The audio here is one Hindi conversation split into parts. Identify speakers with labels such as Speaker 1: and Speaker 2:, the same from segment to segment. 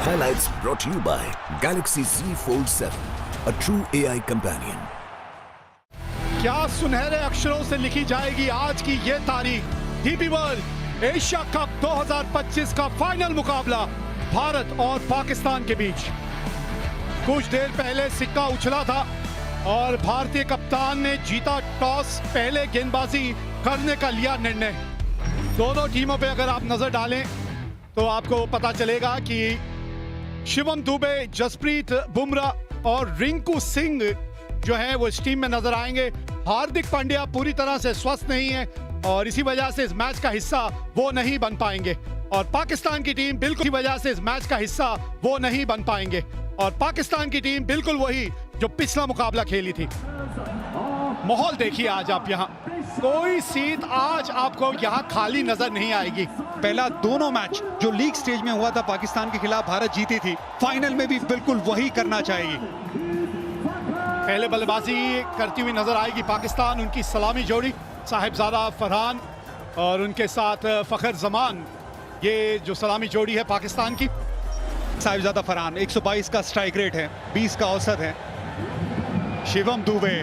Speaker 1: Highlights brought to you by Galaxy Z Fold 7, a true AI companion.
Speaker 2: क्या सुनहरे अक्षरों से लिखी जाएगी आज की ये तारीख। डीपी वर्ल्ड एशिया कप 2025 का फाइनल मुकाबला भारत और पाकिस्तान के बीच। कुछ देर पहले सिक्का उछला था और भारतीय कप्तान ने जीता टॉस, पहले गेंदबाजी करने का लिया निर्णय। दोनों टीमों पे अगर आप नजर डालें तो आपको पता चलेगा कि शिवम दुबे, जसप्रीत बुमराह और रिंकू सिंह जो है वो इस टीम में नजर आएंगे। हार्दिक पांड्या पूरी तरह से स्वस्थ नहीं है और इसी वजह से इस मैच का हिस्सा वो नहीं बन पाएंगे। और पाकिस्तान की टीम बिल्कुल इसी वजह से इस मैच का हिस्सा वो नहीं बन पाएंगे। और पाकिस्तान की टीम बिल्कुल वही जो पिछला मुकाबला खेली थी। माहौल देखिए आज आप यहाँ, कोई सीट आज आपको यहाँ खाली नजर नहीं आएगी।
Speaker 3: पहला दोनों मैच जो लीग स्टेज में हुआ था पाकिस्तान के खिलाफ भारत जीती थी, फाइनल में भी बिल्कुल वही करना चाहेगी।
Speaker 2: पहले बल्लेबाजी करती हुई नजर आएगी पाकिस्तान, उनकी सलामी जोड़ी साहिबजादा फरहान और उनके साथ फखर जमान। ये जो सलामी जोड़ी है पाकिस्तान की।
Speaker 3: साहिबजादा फरहान 122 का स्ट्राइक रेट है, 20 का औसत है। शिवम दुबे,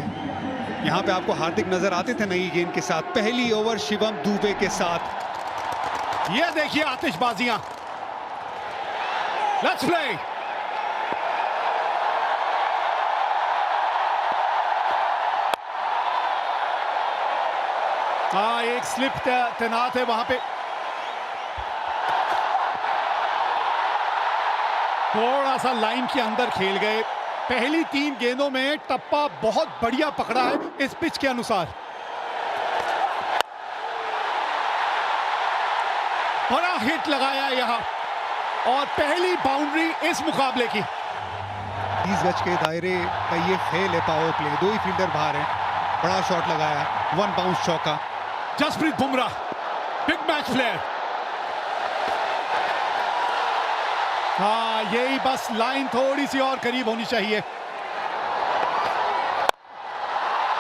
Speaker 3: यहाँ पे आपको हार्दिक नजर आते थे नई गेंद के साथ। पहली ओवर शिवम दुबे के साथ।
Speaker 2: ये देखिए आतिशबाजियां। Let's play. हाँ, एक स्लिप तैनात है वहां पे। थोड़ा सा लाइन के अंदर खेल गए। पहली 3 गेंदों में टप्पा बहुत बढ़िया पकड़ा है इस पिच के अनुसार। बड़ा हिट लगाया यहां और पहली बाउंड्री इस मुकाबले की।
Speaker 3: 30 गज के दायरे का ये खेल है, पावर प्ले। 2 ही फील्डर बाहर हैं। बड़ा शॉट लगाया, 1 बाउंस चौका।
Speaker 2: Jasprit Bumrah big match player. हाँ, यही बस लाइन थोड़ी सी और करीब होनी चाहिए।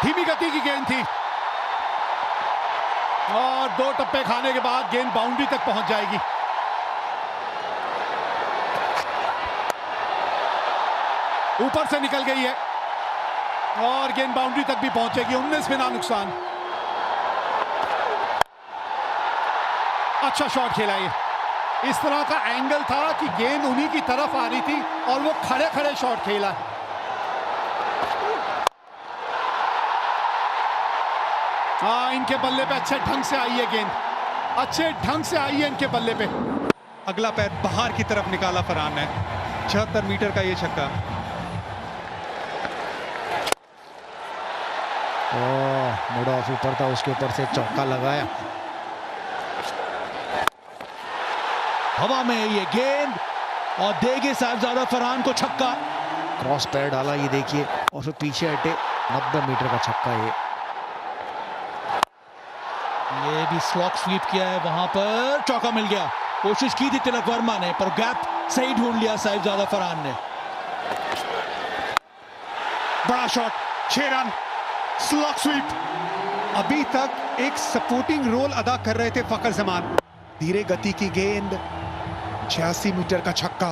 Speaker 2: धीमी गति की गेंद थी और 2 टप्पे खाने के बाद गेंद बाउंड्री तक पहुंच जाएगी। ऊपर से निकल गई है और गेंद बाउंड्री तक भी पहुंचेगी। 19 बिना नुकसान। अच्छा शॉट खेला ये। इस तरह का एंगल था कि गेंद उन्हीं की तरफ आ रही थी और वो खड़े खड़े शॉट खेला। हाँ, इनके बल्ले पे अच्छे ढंग से आई है गेंद, अच्छे ढंग से आई है इनके बल्ले पे।
Speaker 3: अगला पैर बाहर की तरफ निकाला फरहान ने। 76 मीटर का ये छक्का।
Speaker 4: मुड ऑफ ऊपर था, उसके ऊपर से चौका लगाया।
Speaker 5: हवा में ये गेंद और देगे साहिबजादा फरहान को छक्का।
Speaker 4: क्रॉस पैर डाला, ये देखिए, और फिर पीछे हटे। 90 मीटर का छक्का
Speaker 5: ये भी स्लॉक स्वीप किया है, वहां पर चौका मिल गया। कोशिश की थी तिलक वर्मा ने पर गैप सही ढूंढ लिया साहिबजादा फरहान ने।
Speaker 3: बड़ा शॉट, 6 रन, स्लॉक स्वीप। अभी तक एक सपोर्टिंग रोल अदा कर रहे थे फखर जमान। धीरे गति की गेंद, 86 मीटर का छक्का।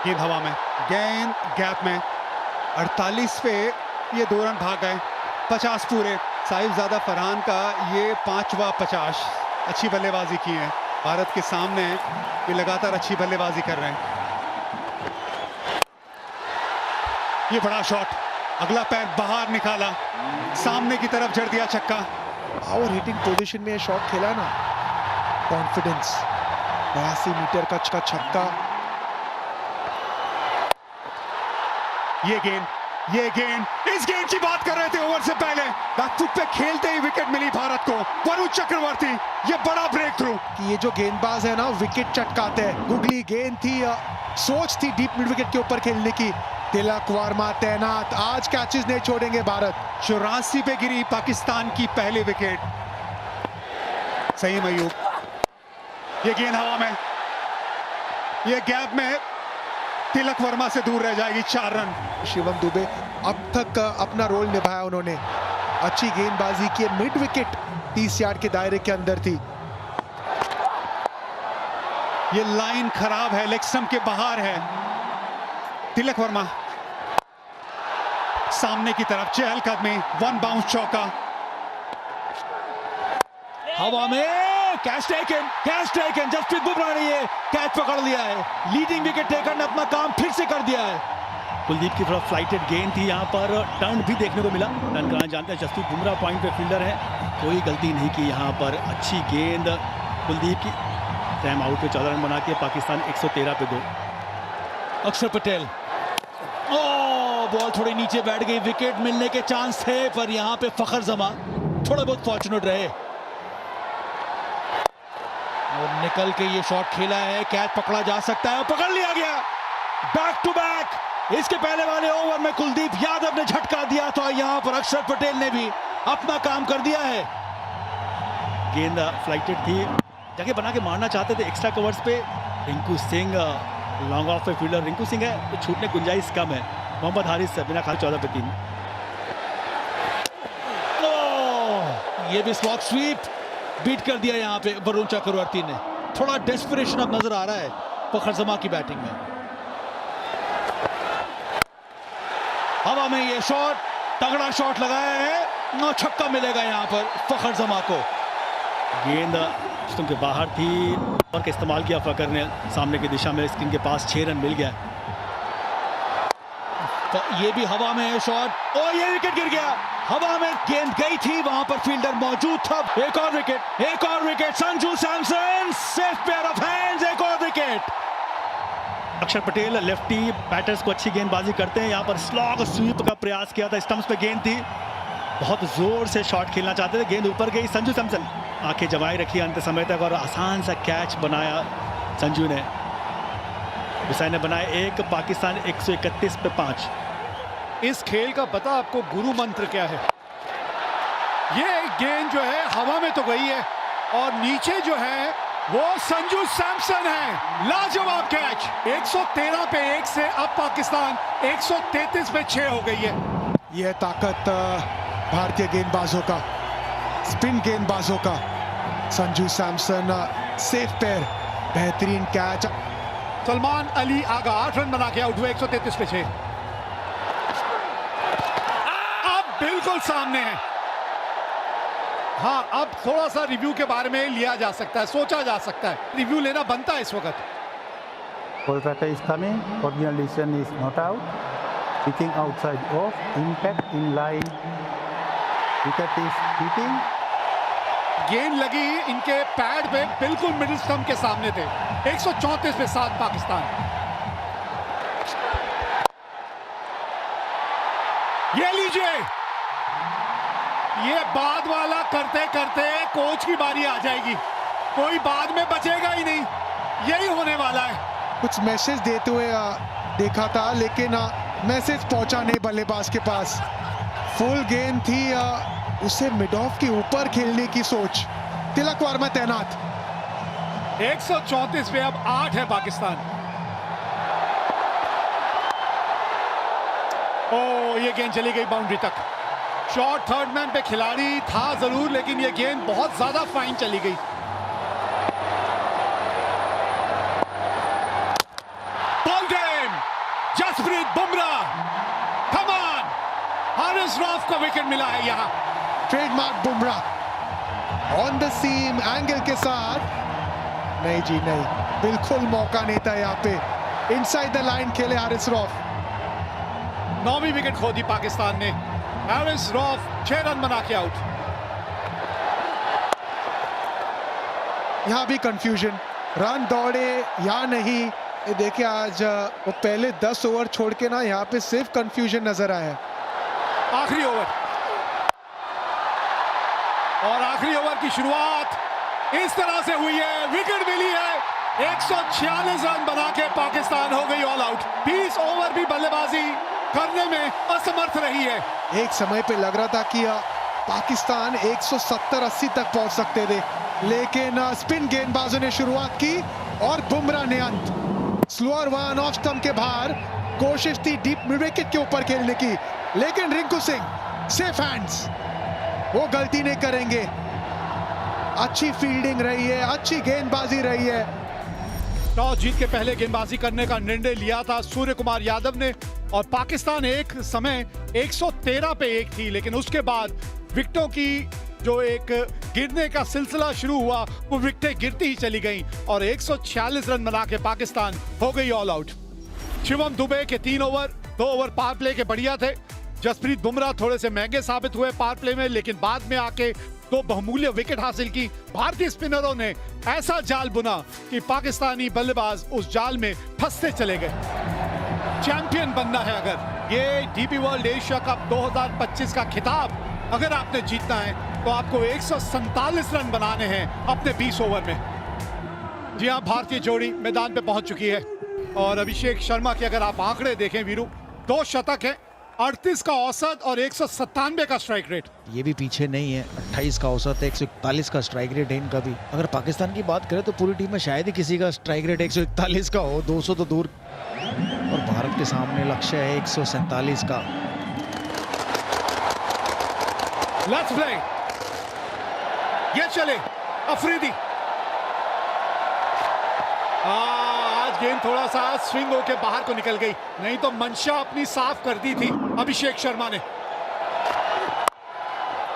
Speaker 3: गेंद हवा में, गेंद गैप में। 48 पे ये 2 रन भाग गए। 50 पूरे। साहिबजादा फरहान का ये 5वां 50। अच्छी बल्लेबाजी की है भारत के सामने। ये लगातार अच्छी बल्लेबाजी कर रहे हैं। ये बड़ा शॉट, अगला पैर बाहर निकाला, सामने की तरफ जड़ दिया छक्का।
Speaker 4: पावर हिटिंग पोजीशन में शॉट खेला ना, कॉन्फिडेंस। 82 मीटर का छक्का।
Speaker 3: ये गेंद, इस गेंद की बात कर रहे थे ओवर से पहले। बैकफुट पे खेलते ही विकेट मिली भारत को। वरुण चक्रवर्ती, ये बड़ा ब्रेक थ्रू।
Speaker 4: कि ये जो गेंदबाज है ना, विकेट चटकाते हैं। गुगली गेंद थी, सोच थी डीप मिड विकेट के ऊपर खेलने की। तिलक वर्मा तैनात, आज कैचेस नहीं छोड़ेंगे भारत।
Speaker 3: 84 पे गिरी पाकिस्तान की पहली विकेट। सही मयूब, ये गेंद हवा में, ये गैप में तिलक वर्मा से दूर रह जाएगी। 4 रन।
Speaker 4: शिवम दुबे अब तक अपना रोल निभाया उन्होंने। अच्छी गेंदबाजी की, मिड विकेट 30 यार्ड के दायरे के अंदर थी।
Speaker 3: ये लाइन खराब है, लेग स्टंप के बाहर है। तिलक वर्मा सामने की तरफ, चहलकदमी, वन बाउंस चौका।
Speaker 5: हवा में कैच टेकन, जसप्रीत बुमराह ने ये कैच पकड़ लिया है। लीडिंग विकेट टेकर ने अपना काम फिर से कर दिया है।
Speaker 6: कुलदीप की तरफ फ्लाइटेड गेंद थी, यहाँ पर टर्न भी देखने को मिला। टर्न कराना जानते हैं, जसप्रीत बुमराह पॉइंट पे फील्डर है, कोई गलती नहीं की यहाँ पर। अच्छी गेंद कुलदीप की। टाइम आउट पे 14 रन बनाती है पाकिस्तान, 113 पे 2।
Speaker 5: अक्षर पटेल, बॉल थोड़ी नीचे बैठ गई, विकेट मिलने के चांस थे, पर यहाँ पे फखर जमा थोड़ा बहुत फॉर्चुनेट रहे और निकल के ये शॉट खेला है। कैच पकड़ा जा सकता है, पकड़ लिया गया। बैक टू बैक इसके पहले वाले ओवर में कुलदीप यादव ने झटका दिया था, यहाँ पर अक्षर पटेल ने भी अपना काम कर दिया है।
Speaker 6: गेंद फ्लाइटेड थी, जगह बना के मारना चाहते थे एक्स्ट्रा कवर्स पे। रिंकू सिंह लॉन्ग ऑफ पे फील्डर रिंकू सिंह है, तो छूटने गुंजाइश कम है। मोहम्मद हारिस बिना खाली 14 पे 3।
Speaker 5: ये भी स्लॉग स्वीप बीट कर दिया यहाँ पे वरुण चक्रवर्ती ने। थोड़ा डेस्परेशन अब नजर आ रहा है फखर जमा की बैटिंग में। हवा में ये शॉट, तगड़ा शॉट लगाया है, छक्का मिलेगा यहाँ पर फखर जमा को।
Speaker 6: गेंद स्टंप के बाहर थी और का इस्तेमाल किया फकर ने सामने की दिशा में, स्क्रीन के पास 6 रन मिल गया।
Speaker 5: तो ये भी हवा में है शॉट, और ये विकेट गिर गया। हवा में गेंद गई थी, वहां पर फील्डर मौजूद था। एक और wicket, Sanju Samson safe pair of hands, एक और विकेट।
Speaker 6: अक्षर पटेल लेफ्टी बैटर्स को अच्छी गेंदबाजी करते हैं, यहाँ पर स्लॉग स्वीप का प्रयास किया था, स्टंप्स पे गेंद थी, बहुत जोर से शॉट खेलना चाहते थे, गेंद ऊपर गई। संजू सैमसन आंखें जमाई रखी अंत समय तक और आसान सा कैच बनाया संजू ने। हुसैन ने बनाया एक, पाकिस्तान 131 पे 5।
Speaker 2: इस खेल का पता आपको गुरु मंत्र क्या है? ये गेंद जो है हवा में तो गई है और नीचे जो है वो संजू सैमसन है। लाजवाब कैच। 113 पे 1 से अब पाकिस्तान 133 पे 6 हो गई है।
Speaker 4: यह ताकत भारतीय गेंदबाजों का, स्पिन गेंदबाजों का। संजू सैमसन सेफ पैर, बेहतरीन कैच।
Speaker 2: सलमान अली आगा 8 रन बना के आउट हुए, 133 पे 6। अब बिल्कुल सामने है। हाँ, अब थोड़ा सा रिव्यू के बारे में लिया जा सकता है, सोचा जा सकता है, रिव्यू लेना बनता है इस वक्त।
Speaker 7: Kolkata is coming. Original decision is not out. Kicking outside off. Impact in line. Wicket is hitting.
Speaker 2: गेंद लगी इनके पैड पे, बिल्कुल मिडिल स्टंप के सामने थे। 134 पे 7 पाकिस्तान। ये लीजिए, ये बाद वाला करते करते कोच की बारी आ जाएगी, कोई बाद में बचेगा ही नहीं, यही होने वाला है।
Speaker 4: कुछ मैसेज देते हुए देखा था, लेकिन मैसेज पहुंचा नहीं बल्लेबाज के पास। फुल गेंद थी, उसे मिड ऑफ के ऊपर खेलने की सोच। तिलक वर्मा तैनात।
Speaker 2: 134 पे अब 8 है पाकिस्तान। ओ, ये गेंद चली गई बाउंड्री तक। शॉट थर्ड मैन पे खिलाड़ी था जरूर, लेकिन ये गेंद बहुत ज्यादा फाइन चली गई। बॉल गेम, जसप्रीत बुमराह, कमान, हारिस रऊफ को विकेट मिला है यहाँ।
Speaker 4: Trademark Bumrah on the seam angle के साथ। नहीं जी नहीं, बिल्कुल मौका नहीं था यहाँ पे। इनसाइड द लाइन खेले हारिस रऊफ।
Speaker 2: 9वीं विकेट खो दी पाकिस्तान ने। हारिस रऊफ 6 रन बना के आउट।
Speaker 4: यहाँ भी कंफ्यूजन, रन दौड़े या नहीं। ये देखिए, आज वो पहले 10 ओवर छोड़ के ना यहाँ पे सिर्फ कंफ्यूजन नजर आया है।
Speaker 2: आखिरी ओवर, और आखिरी ओवर की शुरुआत इस तरह से हुई है, विकेट मिली है। 146 रन बना के पाकिस्तान हो गई ऑल आउट। 20 ओवर भी बल्लेबाजी करने में असमर्थ रही है।
Speaker 4: एक समय पे लग रहा था कि पाकिस्तान 170-80 तक पहुंच सकते थे, लेकिन स्पिन गेंदबाजों ने शुरुआत की और बुमराह ने अंत। स्लोअर वन ऑफ स्टंप के बाहर, कोशिश थी डीप मिड विकेट के ऊपर खेलने की, लेकिन रिंकू सिंह सेफ हैंड्स, वो गलती नहीं करेंगे। अच्छी फील्डिंग रही है, अच्छी गेंदबाजी रही है।
Speaker 2: टॉस जीत के पहले गेंदबाजी करने का निर्णय लिया था सूर्य कुमार यादव ने और पाकिस्तान एक समय 113 पे 1 थी, लेकिन उसके बाद विकेटों की जो एक गिरने का सिलसिला शुरू हुआ वो विकेटें गिरती ही चली गईं और 146 रन बना के पाकिस्तान हो गई ऑल आउट। शिवम दुबे के 3 ओवर 2 ओवर पावर प्ले के बढ़िया थे। जसप्रीत बुमराह थोड़े से महंगे साबित हुए पावर प्ले में, लेकिन बाद में आके 2 बहुमूल्य विकेट हासिल की। भारतीय स्पिनरों ने ऐसा जाल बुना कि पाकिस्तानी बल्लेबाज उस जाल में फंसते चले गए। चैंपियन बनना है अगर, ये डीपी वर्ल्ड एशिया कप 2025 का खिताब अगर आपने जीतना है तो आपको 147 रन बनाने हैं अपने 20 ओवर में। जी हां, भारतीय जोड़ी मैदान पे पहुंच चुकी है और अभिषेक शर्मा के अगर आप आंकड़े देखें वीरू, 2 शतक है, 38 का औसत और 197 का स्ट्राइक रेट।
Speaker 5: ये भी पीछे नहीं है, 28 का औसत है, 141 का स्ट्राइक रेट है इनका भी। अगर पाकिस्तान की बात करें तो पूरी टीम में शायद ही किसी का स्ट्राइक रेट 141 का हो, 200 तो दूर। और भारत के सामने लक्ष्य है 147 का।
Speaker 2: लेट्स प्ले, ये चले अफरीदी। आज गेंद थोड़ा सा स्विंग होके बाहर को निकल गई, नहीं तो मंशा अपनी साफ कर दी थी अभिषेक शर्मा ने।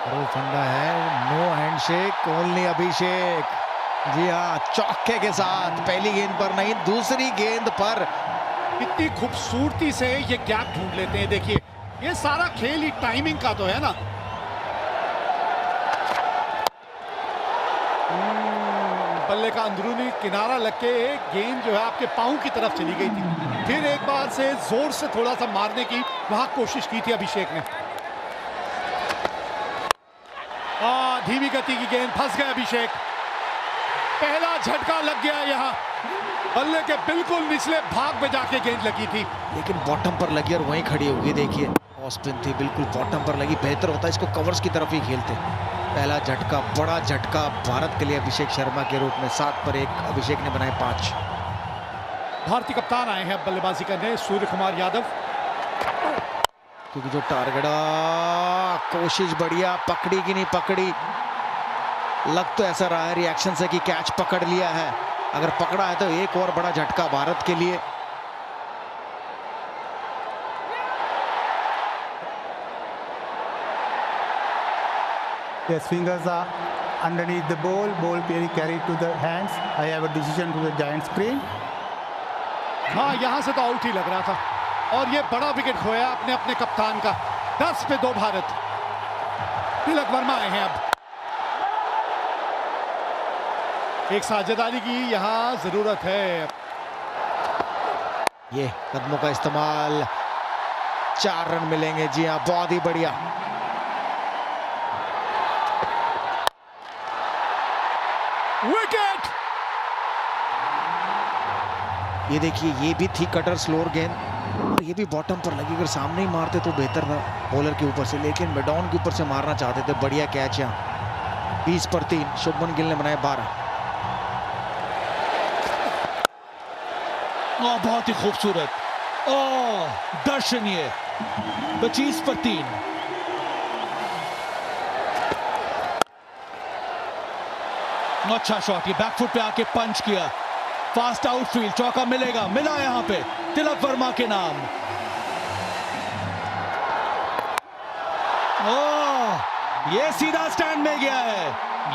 Speaker 5: वो फंडा है, नो हैंडशेक, ओनली अभिषेक। जी हाँ, चौके के साथ पहली गेंद पर नहीं, दूसरी गेंद पर
Speaker 2: कितनी खूबसूरती से ये गैप ढूंढ लेते हैं। देखिए, ये सारा खेल ही टाइमिंग का तो है ना। बल्ले का अंदरूनी किनारा लग के गेंद जो है आपके पांव की तरफ चली गई थी। फिर एक बार से जोर से थोड़ा सा मारने की वहां कोशिश की थी अभिषेक ने। धीमी गति की गेंद, फंस गए अभिषेक। पहला झटका लग गया यहाँ, बल्ले के बिल्कुल निचले भाग में जाके गेंद लगी थी,
Speaker 5: लेकिन बॉटम पर लगी और वहीं खड़ी होगी। देखिए, ऑफ स्पिन थी, बिल्कुल बॉटम पर लगी। बेहतर होता है इसको कवर्स की तरफ ही खेलते। पहला झटका, बड़ा झटका भारत के लिए अभिषेक शर्मा के रूप में। 7 पर 1 अभिषेक ने बनाए 5।
Speaker 2: भारतीय कप्तान आए हैं बल्लेबाजी करने, सूर्य कुमार यादव।
Speaker 5: क्योंकि जो टारगेट, कोशिश बढ़िया, पकड़ी कि नहीं पकड़ी, लग तो ऐसा रहा है रिएक्शन से कि कैच पकड़ लिया है। अगर पकड़ा है तो एक और बड़ा झटका भारत के लिए।
Speaker 7: Yes, fingers are underneath the ball being carried to the hands. I have a decision to the giant screen.
Speaker 2: हाँ, यहां से तो आउट ही लग रहा था और ये बड़ा विकेट खोया अपने अपने कप्तान का। 10 पे 2 भारत। तिलक वर्मा आए हैं अब। एक साझेदारी की यहां जरूरत है।
Speaker 5: ये कदमों का इस्तेमाल, 4 रन मिलेंगे। जी हाँ, बहुत ही बढ़िया।
Speaker 2: विकेट।
Speaker 5: ये देखिए, ये भी थी कटर स्लोअर गेंद और ये भी बॉटम पर लगी। अगर सामने ही मारते तो बेहतर था बॉलर के ऊपर से, लेकिन मिडॉन के ऊपर से मारना चाहते थे। बढ़िया कैच यहाँ। 20 पर 3 शुभमन गिल ने बनाए 12। बहुत ही खूबसूरत दर्शनीय। 25 पर 3। अच्छा शॉट, ये बैकफुट पे आके पंच किया। फास्ट आउटफील्ड, चौका मिलेगा, मिला यहां पे तिलक वर्मा के नाम। ये सीधा स्टैंड में गया है।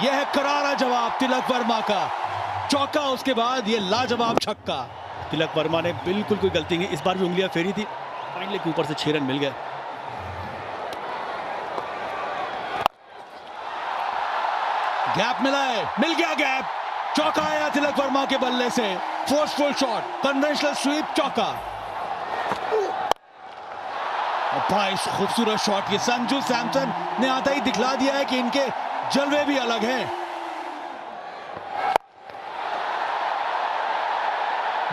Speaker 5: यह है करारा जवाब तिलक वर्मा का। चौका, उसके बाद ये लाजवाब छक्का।
Speaker 6: तिलक वर्मा ने बिल्कुल कोई गलती नहीं, इस बार भी उंगलियां फेरी थी, फाइनली के ऊपर से 6 रन मिल गए।
Speaker 5: गैप मिला है, मिल गया गैप। चौका आया तिलक वर्मा के बल्ले से। फोर्सफुल शॉट, कन्वेंशनल स्वीप, चौका। बड़ा खूबसूरत शॉट। ये संजू सैमसन ने आता ही दिखला दिया है कि इनके जलवे भी अलग हैं।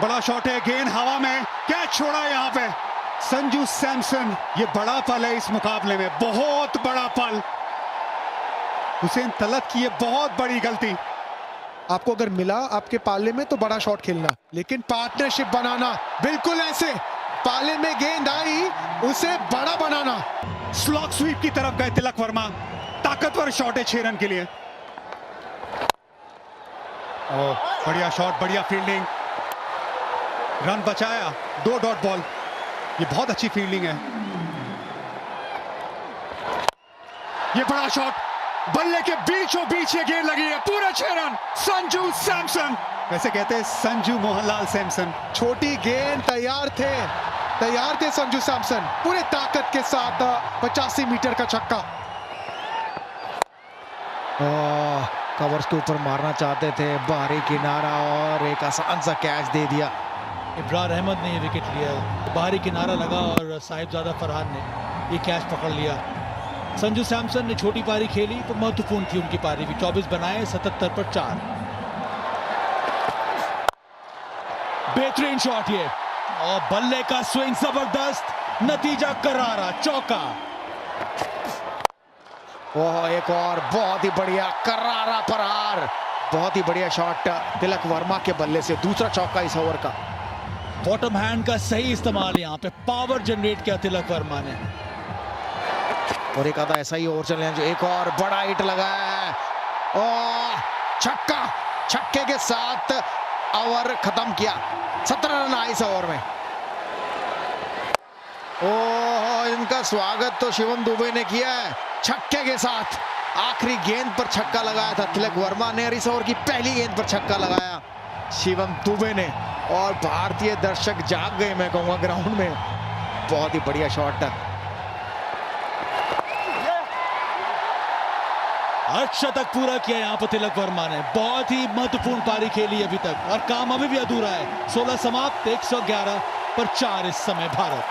Speaker 3: बड़ा शॉट है, गेंद हवा में, कैच छोड़ा यहाँ पे संजू सैमसन। ये बड़ा पल है इस मुकाबले में, बहुत बड़ा पल। हुसैन तलत की ये बहुत बड़ी गलती।
Speaker 4: आपको अगर मिला आपके पाले में तो बड़ा शॉट खेलना, लेकिन पार्टनरशिप बनाना, बिल्कुल ऐसे पाले में गेंद आई उसे बड़ा बनाना।
Speaker 3: स्लॉग स्वीप की तरफ गए तिलक वर्मा। ताकतवर शॉट है 6 रन के लिए। बढ़िया शॉट, बढ़िया फील्डिंग। रन बचाया, 2 डॉट बॉल। ये बहुत अच्छी फील्डिंग है। ये बड़ा शॉट, बल्ले के बीचों बीच ये गेंद लगी है, पूरे 6 रन। संजू सैमसन, वैसे कहते हैं संजू मोहनलाल सैमसन।
Speaker 4: छोटी गेंद, तैयार थे संजू सैमसन, पूरे ताकत के साथ 85 मीटर का छक्का।
Speaker 5: कवर्स के ऊपर मारना चाहते थे, बाहरी किनारा और एक आसान सा कैच दे दिया। इब्रार अहमद ने ये विकेट लिया, बाहरी किनारा लगा और साहिबजादा फरहान ने ये कैच पकड़ लिया। संजू सैमसन ने छोटी पारी खेली पर महत्वपूर्ण थी उनकी पारी भी। 24 बनाए, 77 पर 4। बेहतरीन शॉट ये, और बल्ले का स्विंग जबरदस्त, नतीजा करारा, चौका। ओह, एक और बहुत ही बढ़िया करारा प्रहार, बहुत ही बढ़िया शॉट तिलक वर्मा के बल्ले से, दूसरा चौका इस ओवर का। बॉटम हैंड का सही इस्तेमाल, यहाँ पे पावर जनरेट किया तिलक वर्मा ने। और एक आधा ऐसा ही ओवर चले जो एक और बड़ा हिट लगाया है, और छक्का, छक्के के साथ ओवर खत्म किया। 17 रन आए इस ओवर में। ओह, इनका स्वागत तो शिवम दुबे ने किया है छक्के के साथ। आखिरी गेंद पर छक्का लगाया था तिलक वर्मा ने, और इस ओवर की पहली गेंद पर छक्का लगाया शिवम दुबे ने, और भारतीय दर्शक जाग गए, मैं कहूंगा, ग्राउंड में। बहुत ही बढ़िया शॉट था। अर्धशतक पूरा किया यहाँ पर तिलक वर्मा ने। बहुत ही महत्वपूर्ण पारी खेली अभी तक, और काम अभी भी अधूरा है। 16 समाप्त, 111 पर 4 इस समय भारत।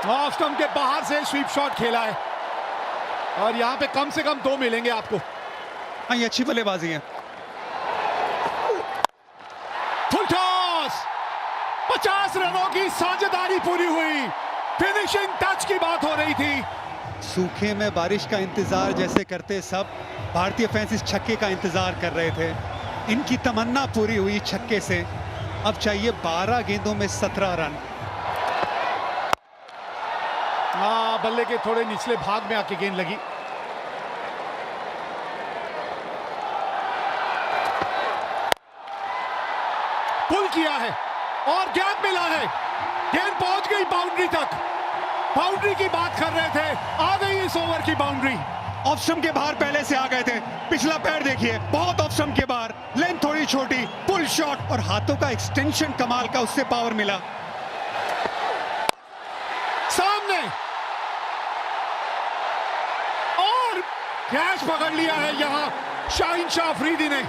Speaker 2: ऑफ स्टंप के बाहर से स्वीप शॉट खेला है, और यहां पे कम से कम 2 मिलेंगे आपको।
Speaker 3: हाँ, ये अच्छी बल्लेबाजी है।
Speaker 2: फुल टॉस, 50 रनों की साझेदारी पूरी हुई। फिनिशिंग टच की बात हो रही थी।
Speaker 3: सूखे में बारिश का इंतजार जैसे करते सब भारतीय फैंस इस छक्के का इंतजार कर रहे थे। इनकी तमन्ना पूरी हुई छक्के से। अब चाहिए 12 गेंदों में 17 रन।
Speaker 2: हाँ, बल्ले के थोड़े निचले भाग में आके गेंद लगी। पुल किया है और गैप मिला है, गेंद पहुंच गई बाउंड्री तक। बाउंड्री की बात कर रहे थे, आ गई इस ओवर की बाउंड्री।
Speaker 3: ऑफ स्टंप के बाहर पहले से आ गए थे। पिछला पैर देखिए, बहुत ऑफ स्टंप के बाहर, लेंथ थोड़ी छोटी, पुल शॉट, और हाथों का एक्सटेंशन कमाल का, उससे पावर मिला।
Speaker 2: सामने और कैच पकड़ लिया है यहां शाहीन शाह अफरीदी ने।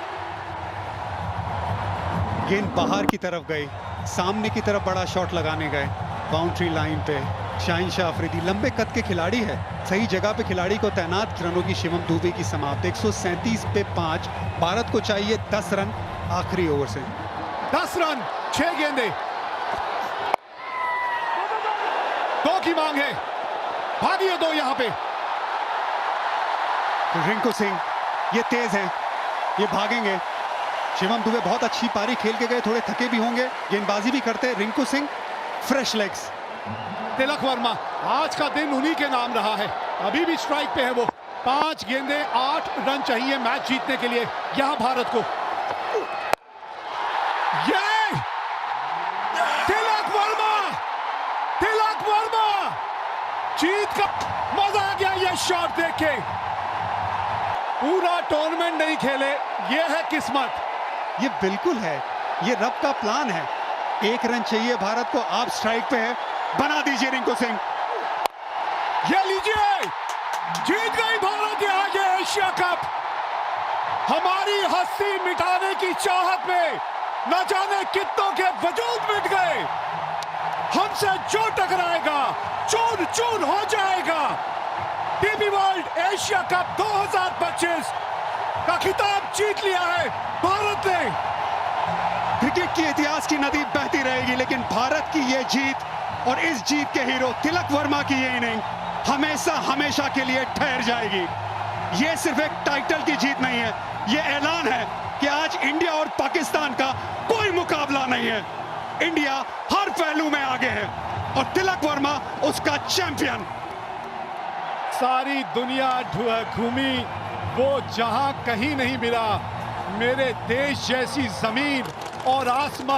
Speaker 3: गेंद बाहर की तरफ गई, सामने की तरफ बड़ा शॉट लगाने गए बाउंड्री लाइन पे। शाहीन शाह अफरीदी लंबे कद के खिलाड़ी है, सही जगह पे खिलाड़ी को तैनात। रनों की शिवम दुबे की समाप्त, 137 पे 5। भारत को चाहिए 10 रन आखिरी ओवर से।
Speaker 2: 10 रन, 6 गेंदे, 2 की मांग है, भागिए 2 यहां पे।
Speaker 3: रिंकू सिंह ये तेज हैं, ये भागेंगे। शिवम दुबे बहुत अच्छी पारी खेल के गए, थोड़े थके भी होंगे, गेंदबाजी भी करते। Rinku Singh fresh legs.
Speaker 2: तिलक वर्मा, आज का दिन उन्हीं के नाम रहा है, अभी भी स्ट्राइक पे है वो। 5 गेंदे, 8 रन चाहिए मैच जीतने के लिए यहां भारत को। ये तिलक वर्मा, तिलक वर्मा, जीत का मजा आ गया ये शॉट देख के। पूरा टूर्नामेंट नहीं खेले, ये है किस्मत।
Speaker 3: ये बिल्कुल है, ये रब का प्लान है। 1 रन चाहिए भारत को, आप स्ट्राइक पे है, बना दीजिए रिंकू सिंह।
Speaker 2: ये लीजिए, जीत गई भारत ये आगे एशिया कप। हमारी हस्ती मिटाने की चाहत में न जाने कितनों के वजूद मिट गए। हमसे जो टकराएगा चूर चूर हो जाएगा। डीपी वर्ल्ड एशिया कप 2025 का खिताब जीत लिया है भारत ने।
Speaker 3: क्रिकेट के इतिहास की नदी बहती रहेगी, लेकिन भारत की ये जीत और इस जीत के हीरो तिलक वर्मा की ये इनिंग हमेशा हमेशा के लिए ठहर जाएगी। ये सिर्फ एक टाइटल की जीत नहीं है, ये ऐलान है कि आज इंडिया और पाकिस्तान का कोई मुकाबला नहीं है। इंडिया हर पहलू में आगे है और तिलक वर्मा उसका चैंपियन।
Speaker 2: सारी दुनिया घूमी, वो जहां कहीं नहीं मिला, मेरे देश जैसी जमीन और आसमान